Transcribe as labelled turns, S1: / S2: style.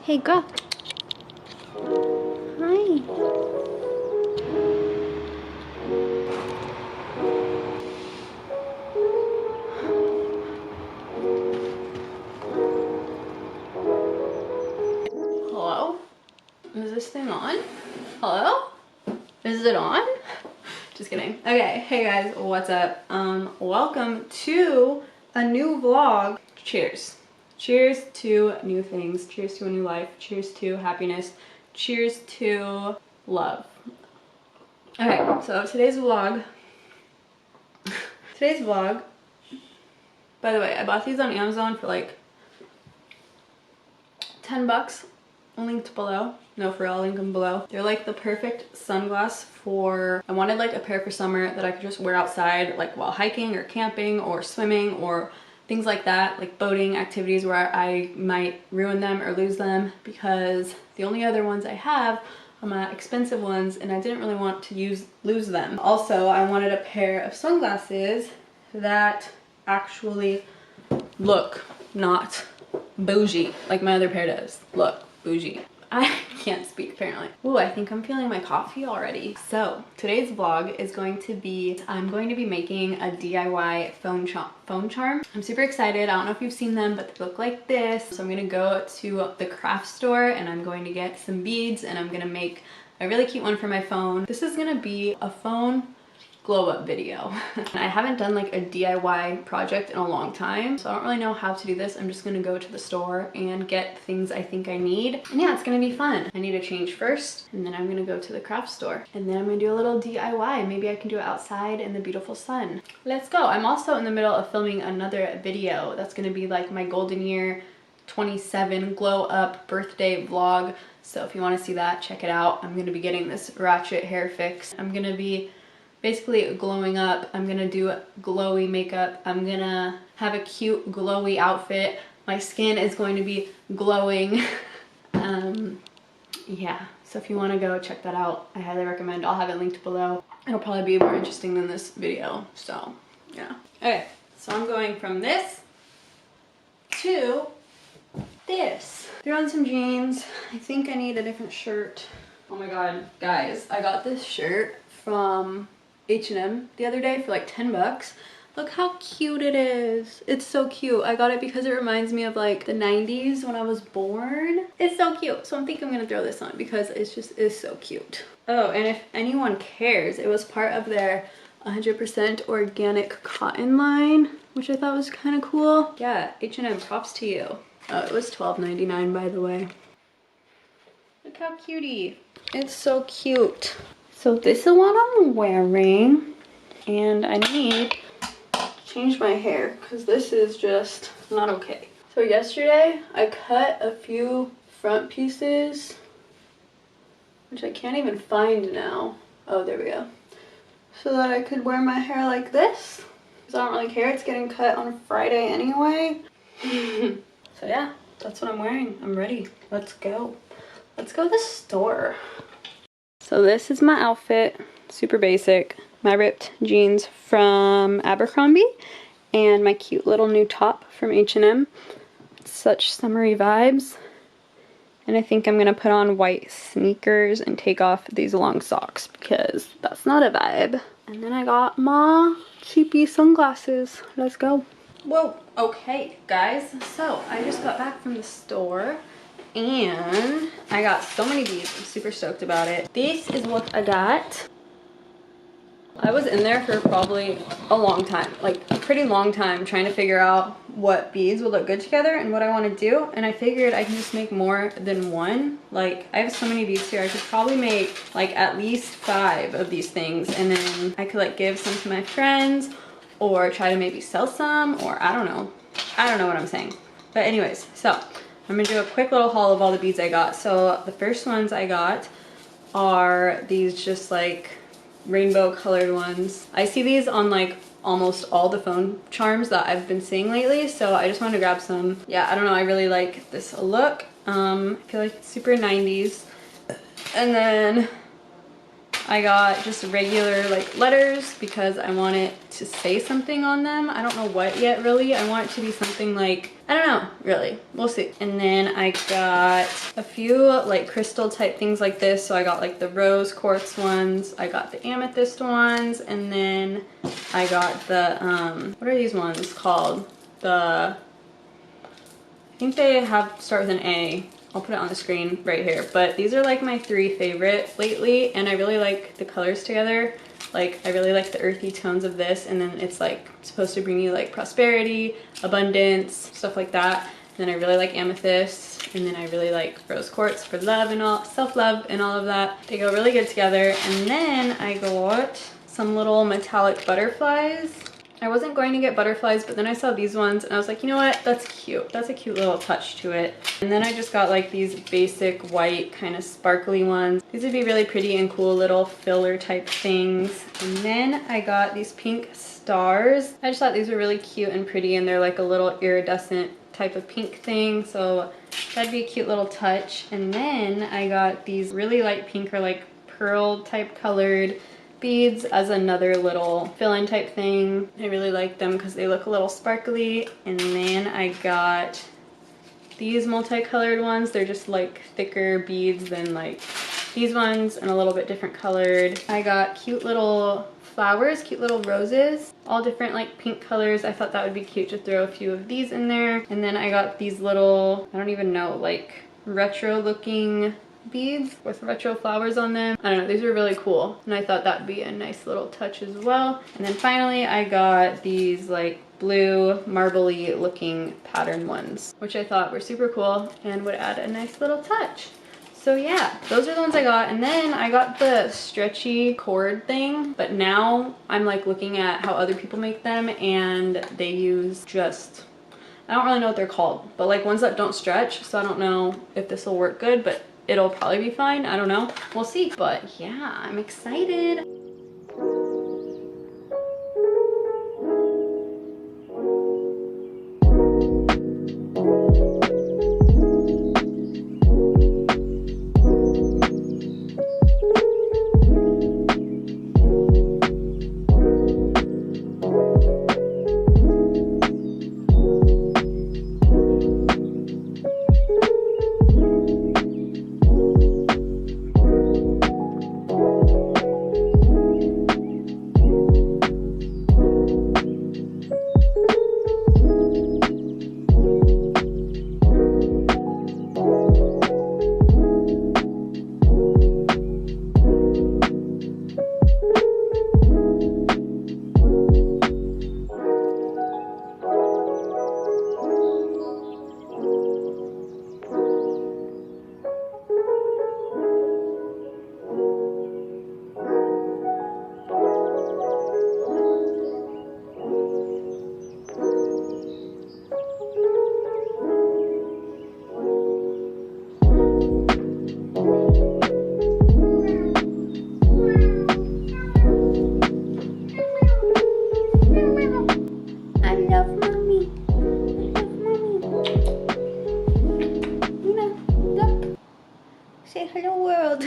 S1: Hey, go. Hi. Hello? Is this thing on? Hello? Is it on? Just kidding. Okay, hey guys, what's up? Welcome to a new vlog. Cheers. Cheers to new things. Cheers to a new life. Cheers to happiness. Cheers to love. Okay, so today's vlog, by the way, I bought these on Amazon for like 10 bucks. Linked below. No, for real, I'll link them below. They're like the perfect sunglass for, I wanted like a pair for summer that I could just wear outside, like while hiking or camping or swimming or things like that, like boating activities where I might ruin them or lose them, because the only other ones I have are my expensive ones and I didn't really want to lose them. Also, I wanted a pair of sunglasses that actually look not bougie like my other pair does. Look bougie. I can't speak apparently. Ooh, I think I'm feeling my coffee already. So today's vlog is going to be, I'm going to be making a DIY phone charm. I'm super excited. I don't know if you've seen them, but they look like this. So I'm gonna go to the craft store and I'm going to get some beads and I'm gonna make a really cute one for my phone. This is gonna be a phone glow up video. I haven't done like a DIY project in a long time, so I don't really know how to do this. I'm just gonna go to the store and get things I think I need. And yeah, it's gonna be fun. I need to change first, and then I'm gonna go to the craft store. And then I'm gonna do a little DIY. Maybe I can do it outside in the beautiful sun. Let's go. I'm also in the middle of filming another video that's gonna be like my golden year 27 glow up birthday vlog. So if you wanna see that, check it out. I'm gonna be getting this ratchet hair fix. I'm gonna be basically glowing up. I'm gonna do glowy makeup. I'm gonna have a cute glowy outfit. My skin is going to be glowing. Yeah, so if you want to go check that out, I highly recommend. I'll have it linked below. It'll probably be more interesting than this video, so yeah. Okay, so I'm going from this to this. Throw on some jeans. I think I need a different shirt. Oh my god, guys, I got this shirt from H&M the other day for like 10 bucks. Look how cute it is. It's so cute. I got it because it reminds me of like the 90s when I was born. It's so cute. So I'm thinking I'm gonna throw this on because it's just is so cute. Oh, and if anyone cares, it was part of their 100% organic cotton line, which I thought was kind of cool. Yeah, H&M, props to you. Oh, it was $12.99 by the way. Look how cutie. It's so cute. So this is what I'm wearing, and I need to change my hair because this is just not okay. So yesterday I cut a few front pieces, which I can't even find now. Oh, there we go. So that I could wear my hair like this, because I don't really care. It's getting cut on Friday anyway. So yeah, that's what I'm wearing. I'm ready. Let's go. Let's go to the store. So this is my outfit, super basic. My ripped jeans from Abercrombie and my cute little new top from H&M. Such summery vibes. And I think I'm gonna put on white sneakers and take off these long socks because that's not a vibe. And then I got my cheapy sunglasses. Let's go. Whoa, okay guys, so I just got back from the store. And I got so many beads. I'm super stoked about it. This is what I got. I was in there for probably a long time, like a pretty long time, trying to figure out what beads would look good together and what I want to do. And I figured I can just make more than one. Like, I have so many beads here. I could probably make like at least 5 of these things. And then I could like give some to my friends or try to maybe sell some, or I don't know. I don't know what I'm saying. But anyways, so I'm gonna do a quick little haul of all the beads I got. So the first ones I got are these just like rainbow colored ones. I see these on like almost all the phone charms that I've been seeing lately, so I just wanted to grab some. Yeah, I don't know, I really like this look. I feel like it's super 90s. And then I got just regular like letters because I want it to say something on them. I don't know what yet really. I want it to be something like, I don't know really, we'll see. And then I got a few like crystal type things like this. So I got like the rose quartz ones, I got the amethyst ones, and then I got the, what are these ones called? I think they start with an A. I'll put it on the screen right here, but these are like my 3 favorite lately, and I really like the colors together. Like I really like the earthy tones of this, and then it's like supposed to bring you like prosperity, abundance, stuff like that. And then I really like amethyst, and then I really like rose quartz for love and all, self-love and all of that. They go really good together. And then I got some little metallic butterflies. I wasn't going to get butterflies, but then I saw these ones and I was like, you know what, that's cute. That's a cute little touch to it. And then I just got like these basic white kind of sparkly ones. These would be really pretty and cool little filler type things. And then I got these pink stars. I just thought these were really cute and pretty, and they're like a little iridescent type of pink thing, so that'd be a cute little touch. And then I got these really light pink or like pearl type colored beads as another little fill-in type thing. I really like them because they look a little sparkly. And then I got these multicolored ones. They're just like thicker beads than like these ones and a little bit different colored. I got cute little flowers, cute little roses, all different like pink colors. I thought that would be cute to throw a few of these in there. And then I got these little, I don't even know, like retro looking beads with retro flowers on them. I don't know, these are really cool, and I thought that'd be a nice little touch as well. And then finally I got these like blue marbly looking pattern ones, which I thought were super cool and would add a nice little touch. So yeah, those are the ones I got. And then I got the stretchy cord thing, but now I'm like looking at how other people make them, and they use just, I don't really know what they're called, but like ones that don't stretch. So I don't know if this will work good, but it'll probably be fine. I don't know. We'll see. But yeah, I'm excited. Say hello world.